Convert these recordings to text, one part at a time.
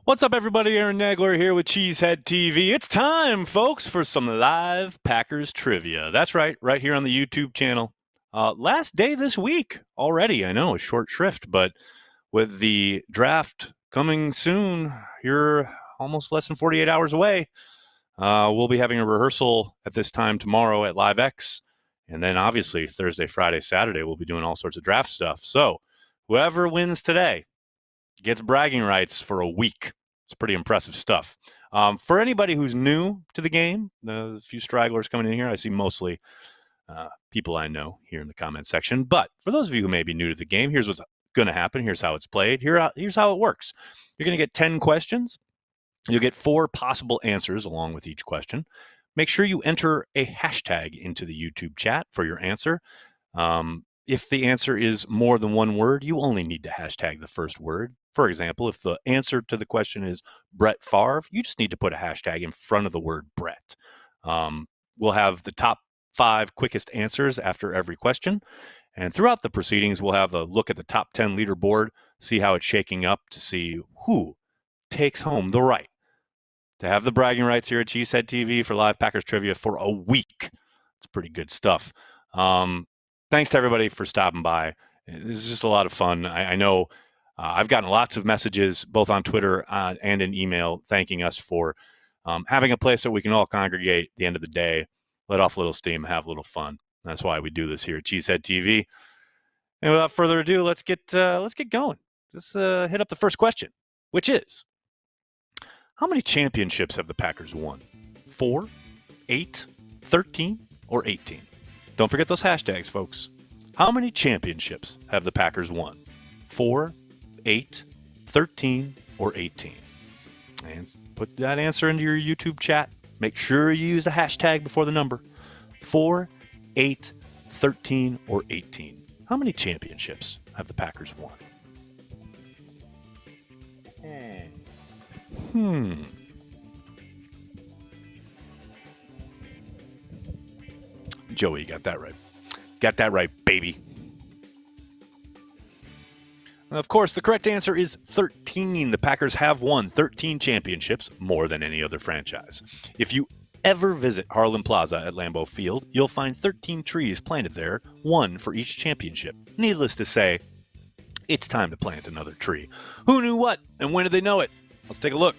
What's up, everybody? Aaron Nagler here with CheeseheadTV. It's time, folks, for some live Packers trivia. That's right here on the YouTube channel. Last day this week already. I know, a short shrift, but with the draft coming soon, you're almost less than 48 hours away. We'll be having a rehearsal at this time tomorrow at LiveX. And then, obviously, Thursday, Friday, Saturday, we'll be doing all sorts of draft stuff. So whoever wins today gets bragging rights for a week. It's pretty impressive stuff. For anybody who's new to the game, a few stragglers coming in here. I see mostly people I know here in the comment section. But for those of you who may be new to the game, here's what's going to happen. Here's how it's played. Here's how it works. You're going to get 10 questions. You'll get 4 possible answers along with each question. Make sure you enter a hashtag into the YouTube chat for your answer. If the answer is more than one word, you only need to hashtag the first word. For example, if the answer to the question is Brett Favre, you just need to put a hashtag in front of the word Brett. We'll have the top 5 quickest answers after every question. And throughout the proceedings, we'll have a look at the top 10 leaderboard, see how it's shaking up to see who takes home the right to have the bragging rights here at CheeseheadTV for live Packers trivia for a week. It's pretty good stuff. Thanks to everybody for stopping by. This is just a lot of fun. I know I've gotten lots of messages, both on Twitter and in email, thanking us for having a place that we can all congregate at the end of the day, let off a little steam, have a little fun. That's why we do this here at CheeseheadTV. And without further ado, let's get going. Let's hit up the first question, which is, how many championships have the Packers won? 4, 8, 13, or 18? Don't forget those hashtags, folks. How many championships have the Packers won? 4, 8, 13, or 18? And put that answer into your YouTube chat. Make sure you use a hashtag before the number. 4, 8, 13, or 18. How many championships have the Packers won? Joey, you got that right. Got that right, baby. Of course, the correct answer is 13. The Packers have won 13 championships, more than any other franchise. If you ever visit Harlan Plaza at Lambeau Field, you'll find 13 trees planted there, one for each championship. Needless to say, it's time to plant another tree. Who knew what, and when did they know it? Let's take a look.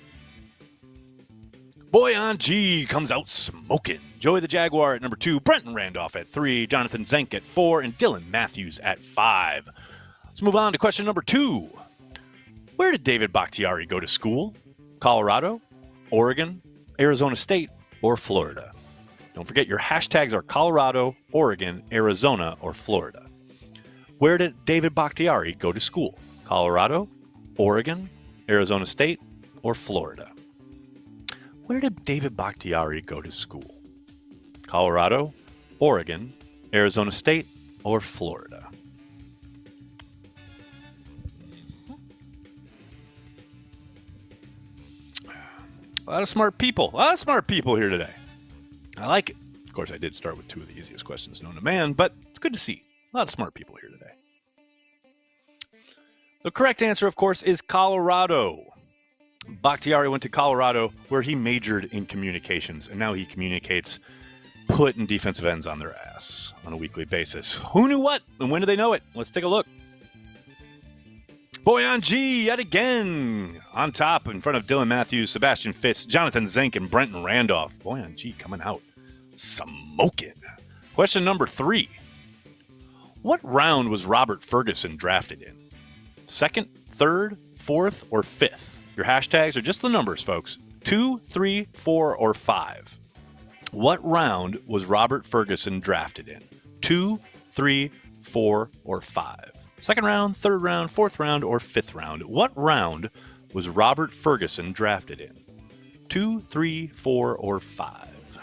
Boy on G comes out smoking. Joey the Jaguar at number 2, Brenton Randolph at 3, Jonathan Zenk at 4, and Dylan Matthews at 5. Let's move on to question number 2. Where did David Bakhtiari go to school? Colorado, Oregon, Arizona State, or Florida? Don't forget your hashtags are Colorado, Oregon, Arizona, or Florida. Where did David Bakhtiari go to school? Colorado, Oregon, Arizona State, or Florida? Where did David Bakhtiari go to school? Colorado, Oregon, Arizona State, or Florida? A lot of smart people. A lot of smart people here today. I like it. Of course, I did start with 2 of the easiest questions known to man, but it's good to see a lot of smart people here today. The correct answer, of course, is Colorado. Bakhtiari went to Colorado, where he majored in communications, and now he communicates putting defensive ends on their ass on a weekly basis. Who knew what, and when did they know it? Let's take a look. Boy on G yet again, on top in front of Dylan Matthews, Sebastian Fitz, Jonathan Zenk, and Brenton Randolph. Boy on G coming out smoking. Question number 3. What round was Robert Ferguson drafted in? 2nd, 3rd, 4th, or 5th? Your hashtags are just the numbers, folks. 2, 3, 4, or 5. What round was Robert Ferguson drafted in? 2, 3, 4, or 5? 2nd round, 3rd round, 4th round, or 5th round? What round was Robert Ferguson drafted in? 2, 3, 4, or 5?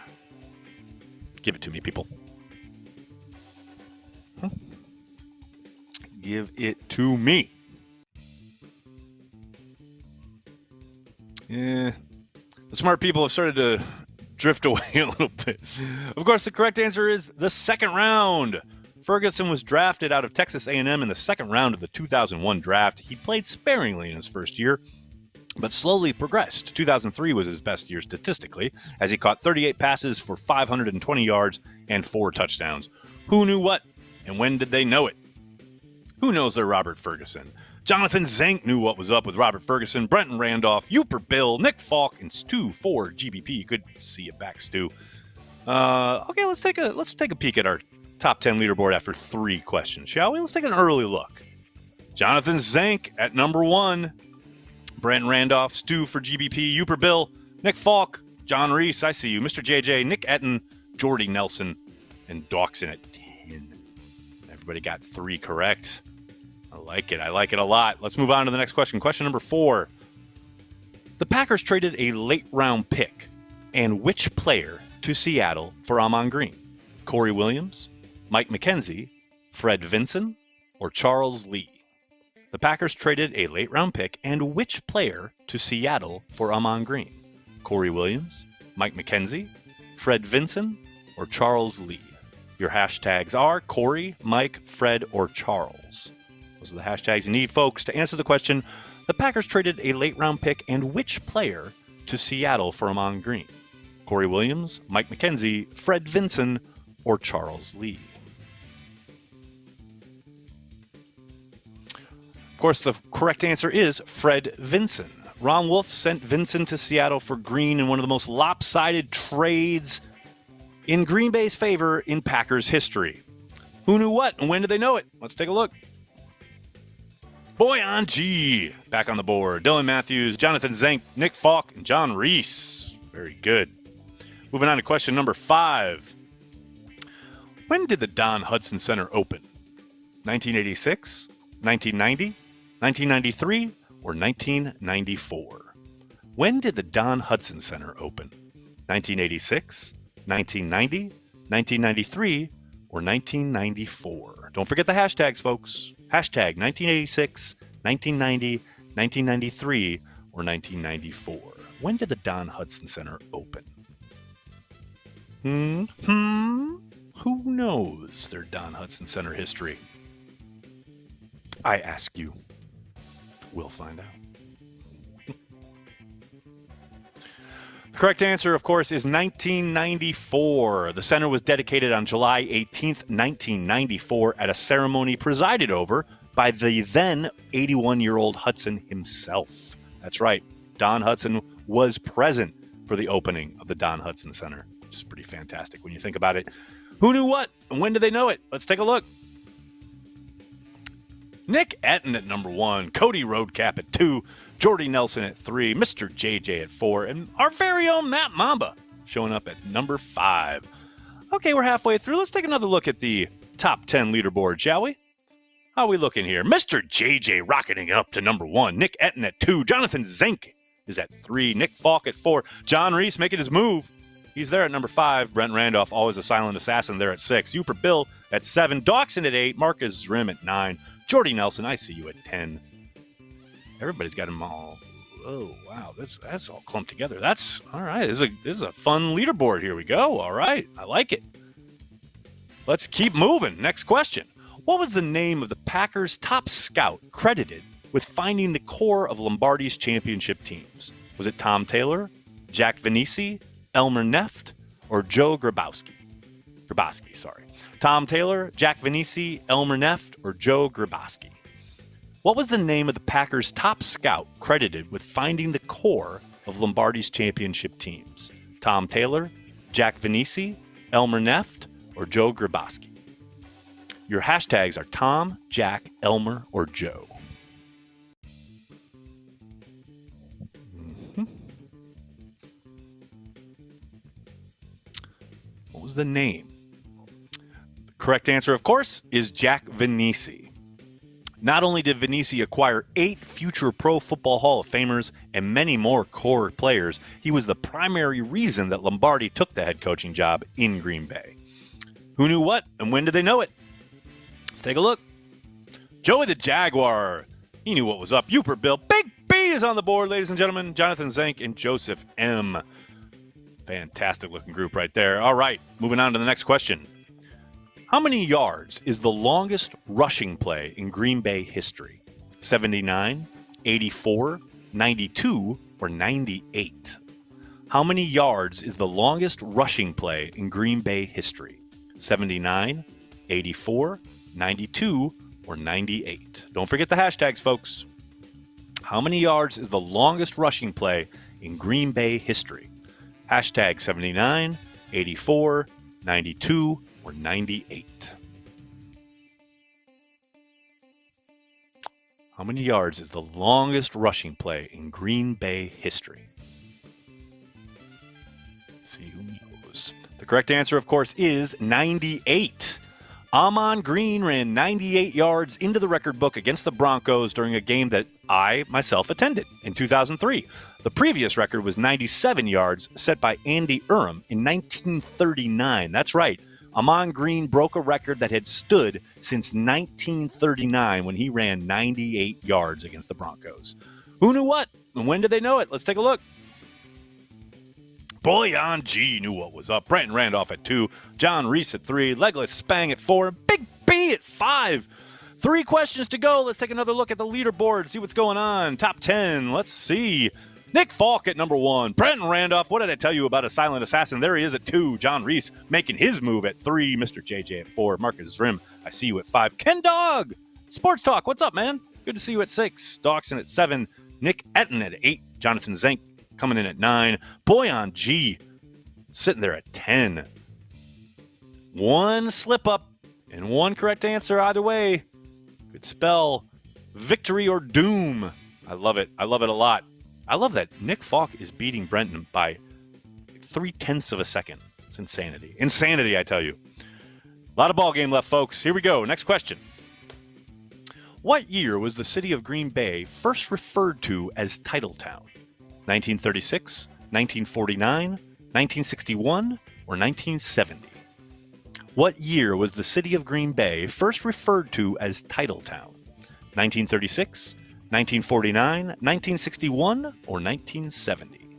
Give it to me, people. Give it to me. The smart people have started to drift away a little bit. Of course, the correct answer is the second round. Ferguson was drafted out of Texas A&M in the second round of the 2001 draft. He played sparingly in his first year, but slowly progressed. 2003 was his best year statistically, as he caught 38 passes for 520 yards and 4 touchdowns. Who knew what, and when did they know it? Who knows their Robert Ferguson? Jonathan Zank knew what was up with Robert Ferguson, Brenton Randolph, Uper Bill, Nick Falk, and Stu for GBP. Good to see you back, Stu. Okay, let's take a peek at our top 10 leaderboard after 3 questions, shall we? Let's take an early look. Jonathan Zank at number 1. Brenton Randolph, Stu for GBP, Uper Bill, Nick Falk, John Reese, I see you, Mr. JJ, Nick Etten, Jordy Nelson, and Dawson at 10. Everybody got 3 correct. I like it a lot. Let's move on to the next question. Question number 4. The Packers traded a late round pick and which player to Seattle for Ahman Green? Corey Williams, Mike McKenzie, Fred Vinson, or Charles Lee? The Packers traded a late round pick and which player to Seattle for Ahman Green? Corey Williams, Mike McKenzie, Fred Vinson, or Charles Lee? Your hashtags are Corey, Mike, Fred, or Charles. Those are the hashtags you need, folks, to answer the question. The Packers traded a late round pick and which player to Seattle for Ahman Green? Corey Williams, Mike McKenzie, Fred Vinson, or Charles Lee? Of course, the correct answer is Fred Vinson. Ron Wolf sent Vinson to Seattle for Green in one of the most lopsided trades in Green Bay's favor in Packers history. Who knew what, and when did they know it? Let's take a look. Boyan G. back on the board. Dylan Matthews, Jonathan Zank, Nick Falk, and John Reese. Very good. Moving on to question number 5. When did the Don Hutson Center open? 1986, 1990, 1993, or 1994? When did the Don Hutson Center open? 1986, 1990, 1993, or 1994? Don't forget the hashtags, folks. Hashtag 1986, 1990, 1993, or 1994. When did the Don Hutson Center open? Who knows their Don Hutson Center history? I ask you. We'll find out. The correct answer, of course, is 1994. The center was dedicated on July 18th, 1994, at a ceremony presided over by the then 81-year-old Hutson himself. That's right. Don Hutson was present for the opening of the Don Hutson Center, which is pretty fantastic when you think about it. Who knew what, and when did they know it? Let's take a look. Nick Etten at number 1, Cody Roadcap at 2, Jordy Nelson at 3, Mr. JJ at 4, and our very own Matt Mamba showing up at number 5. Okay, we're halfway through. Let's take another look at the top 10 leaderboard, shall we? How are we looking here? Mr. JJ rocketing it up to number 1, Nick Etten at 2, Jonathan Zank is at 3, Nick Falk at 4, John Reese making his move. He's there at number 5, Brent Randolph, always a silent assassin, there at 6, Uper Bill at 7, Dawson at 8, Marcus Zrim at 9, Jordy Nelson, I see you at 10. Everybody's got them all. Oh, wow. That's all clumped together. That's all right. This is a fun leaderboard. Here we go. All right. I like it. Let's keep moving. Next question. What was the name of the Packers' top scout credited with finding the core of Lombardi's championship teams? Was it Tom Taylor, Jack Vainisi, Elmer Neft, or Joe Grabowski? Tom Taylor, Jack Vainisi, Elmer Neft, or Joe Grabowski? What was the name of the Packers' top scout credited with finding the core of Lombardi's championship teams? Tom Taylor, Jack Vainisi, Elmer Neft, or Joe Grabowski? Your hashtags are Tom, Jack, Elmer, or Joe. What was the name? The correct answer, of course, is Jack Vainisi. Not only did Vainisi acquire 8 future Pro Football Hall of Famers and many more core players, he was the primary reason that Lombardi took the head coaching job in Green Bay. Who knew what, and when did they know it? Let's take a look. Joey the Jaguar. He knew what was up. Uper Bill. Big B is on the board, ladies and gentlemen. Jonathan Zank and Joseph M. Fantastic looking group right there. All right, moving on to the next question. How many yards is the longest rushing play in Green Bay history? 79, 84, 92, or 98? How many yards is the longest rushing play in Green Bay history? 79, 84, 92, or 98? Don't forget the hashtags, folks. How many yards is the longest rushing play in Green Bay history? Hashtag 79, 84, 92, or 98. How many yards is the longest rushing play in Green Bay history? See who knows. The correct answer, of course, is 98. Ahman Green ran 98 yards into the record book against the Broncos during a game that I myself attended in 2003. The previous record was 97 yards set by Andy Urim in 1939. That's right. Ahman Green broke a record that had stood since 1939 when he ran 98 yards against the Broncos. Who knew what? And when did they know it? Let's take a look. Boyan G knew what was up. Brenton Randolph at 2. John Reese at 3. Legless Spang at 4. Big B at 5. 3 questions to go. Let's take another look at the leaderboard, see what's going on. Top 10. Let's see. Nick Falk at number 1. Brenton Randolph, what did I tell you about a silent assassin? There he is at 2. John Reese making his move at 3. Mr. JJ at 4. Marcus Zrim, I see you at 5. Ken Dog, Sports Talk, what's up, man? Good to see you at 6. Dawson at 7. Nick Etten at 8. Jonathan Zank coming in at 9. Boyan G sitting there at 10. One slip up and one correct answer either way could spell victory or doom. I love it. I love it a lot. I love that Nick Falk is beating Brenton by 0.3 of a second. It's insanity. Insanity, I tell you. A lot of ball game left, folks. Here we go. Next question. What year was the city of Green Bay first referred to as Titletown? 1936, 1949, 1961, or 1970? What year was the city of Green Bay first referred to as Titletown? 1936, 1949, 1961, or 1970?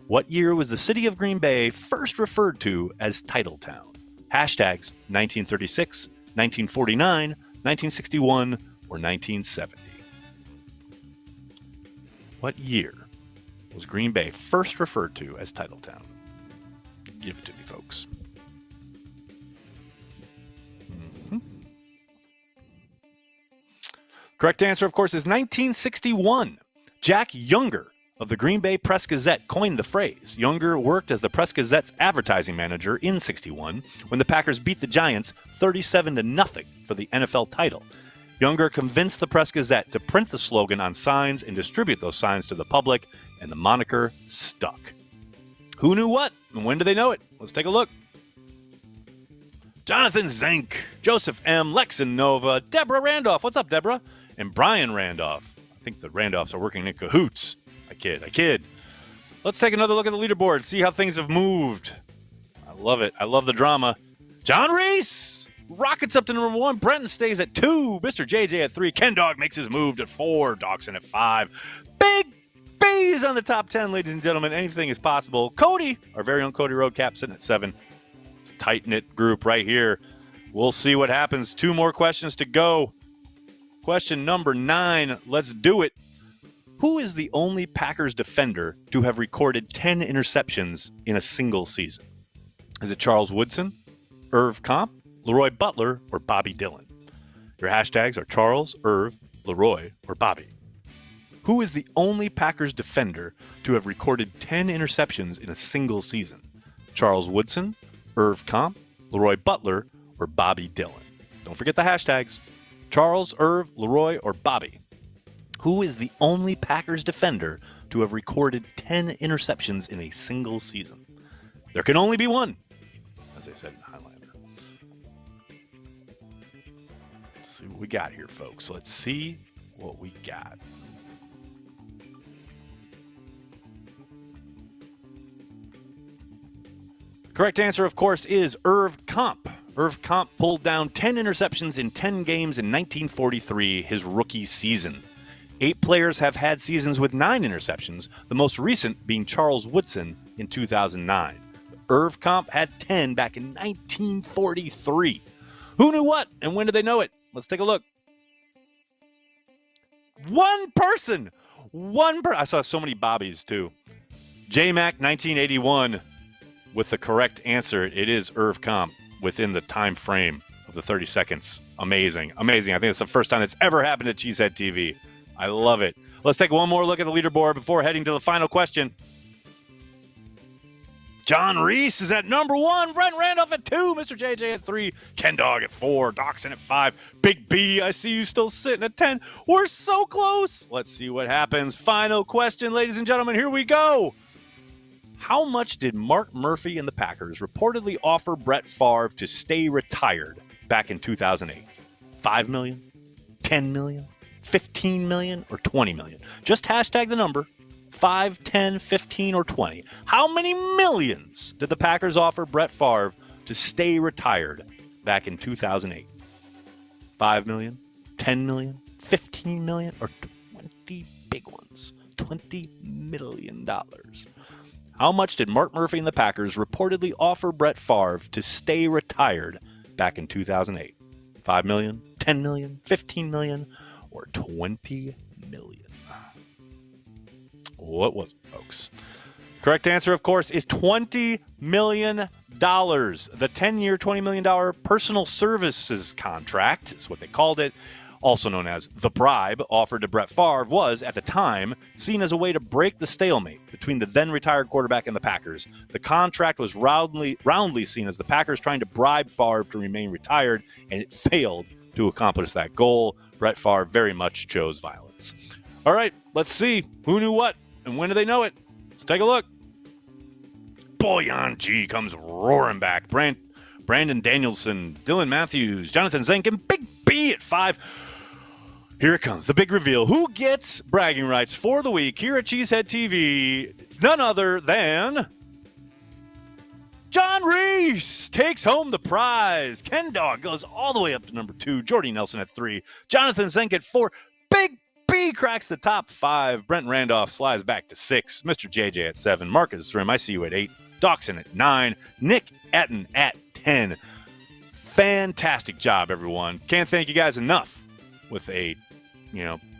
What year was the city of Green Bay first referred to as Titletown? Hashtags 1936, 1949, 1961, or 1970. What year was Green Bay first referred to as Titletown? Give it to me, folks. Correct answer, of course, is 1961. Jack Younger of the Green Bay Press-Gazette coined the phrase. Younger worked as the Press-Gazette's advertising manager in '61 when the Packers beat the Giants 37-0 for the NFL title. Younger convinced the Press-Gazette to print the slogan on signs and distribute those signs to the public, and the moniker stuck. Who knew what? And when did they know it? Let's take a look. Jonathan Zank, Joseph M., Lexon Nova, Deborah Randolph. What's up, Deborah? And Brian Randolph. I think the Randolphs are working in cahoots. I kid. Let's take another look at the leaderboard, see how things have moved. I love it. I love the drama. John Reese rockets up to number 1. Brenton stays at 2. Mr. JJ at 3. Ken Dog makes his move at 4. Dawson at 5. Big B's on the top 10, ladies and gentlemen. Anything is possible. Cody, our very own Cody Roadcap, sitting at 7. It's a tight-knit group right here. We'll see what happens. 2 more questions to go. Question number 9. Let's do it. Who is the only Packers defender to have recorded 10 interceptions in a single season? Is it Charles Woodson, Irv Comp, Leroy Butler, or Bobby Dillon? Your hashtags are Charles, Irv, Leroy, or Bobby. Who is the only Packers defender to have recorded 10 interceptions in a single season? Charles Woodson, Irv Comp, Leroy Butler, or Bobby Dillon? Don't forget the hashtags. Charles, Irv, Leroy, or Bobby. Who is the only Packers defender to have recorded 10 interceptions in a single season? There can only be one, as I said in Highlander. Let's see what we got here, folks. Let's see what we got. Correct answer, of course, is Irv Comp. Irv Comp pulled down 10 interceptions in 10 games in 1943, his rookie season. 8 players have had seasons with 9 interceptions, the most recent being Charles Woodson in 2009. Irv Comp had 10 back in 1943. Who knew what, and when did they know it? Let's take a look. One person. I saw so many bobbies, too. J-Mac 1981 with the correct answer. It is Irv Comp within the time frame of the 30 seconds. Amazing. I think it's the first time it's ever happened at Cheesehead TV. I love it. Let's take one more look at the leaderboard before heading to the final question. John Reese is at number 1. Brent Randolph at 2. Mr. JJ at 3. Ken Dog at 4. Dachshund at 5. Big B, I see you still sitting at 10. We're so close. Let's see what happens. Final question, ladies and gentlemen. Here we go. How much did Mark Murphy and the Packers reportedly offer Brett Favre to stay retired back in 2008? $5 million? $10 million? $15 million? Or $20 million? Just hashtag the number. 5, 10, 15, or 20. How many millions did the Packers offer Brett Favre to stay retired back in 2008? 5 million, 10 million, 15 million, or 20 big ones? $20 million. How much did Mark Murphy and the Packers reportedly offer Brett Favre to stay retired back in 2008? 5 million, 10 million, 15 million, or 20 million? What was it, folks? Correct answer, of course, is $20 million. The 10-year, $20 million personal services contract is what they called it, also known as the bribe offered to Brett Favre, was, at the time, seen as a way to break the stalemate between the then-retired quarterback and the Packers. The contract was roundly seen as the Packers trying to bribe Favre to remain retired, and it failed to accomplish that goal. Brett Favre very much chose violence. All right, let's see. Who knew what? And when do they know it? Let's take a look. Boyan G comes roaring back. Brandon Danielson, Dylan Matthews, Jonathan Zink, and Big B at 5. Here it comes, the big reveal. Who gets bragging rights for the week here at Cheesehead TV? It's none other than John Reese takes home the prize. Ken Dog goes all the way up to number 2. Jordy Nelson at 3. Jonathan Zink at 4. Big B cracks the top 5. Brent Randolph slides back to 6. Mr. JJ at 7. Marcus Rim, I see you at 8. Dachshund at 9. Nick Etten at 10. Fantastic job, everyone. Can't thank you guys enough with a,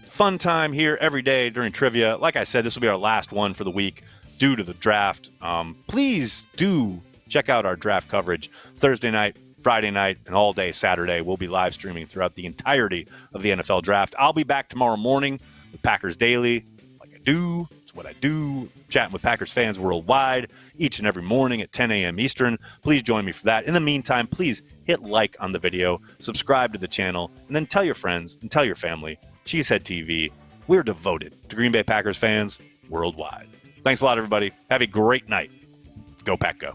fun time here every day during trivia. Like I said, this will be our last one for the week due to the draft. Please do check out our draft coverage Thursday night, Friday night, and all day Saturday. We'll be live streaming throughout the entirety of the NFL draft. I'll be back tomorrow morning with Packers Daily, like I do. It's what I do, chatting with Packers fans worldwide each and every morning at 10 a.m. Eastern. Please join me for that. In the meantime, please hit like on the video, subscribe to the channel, and then tell your friends and tell your family. Cheesehead TV, we're devoted to Green Bay Packers fans worldwide. Thanks a lot, everybody. Have a great night. Go Pack Go.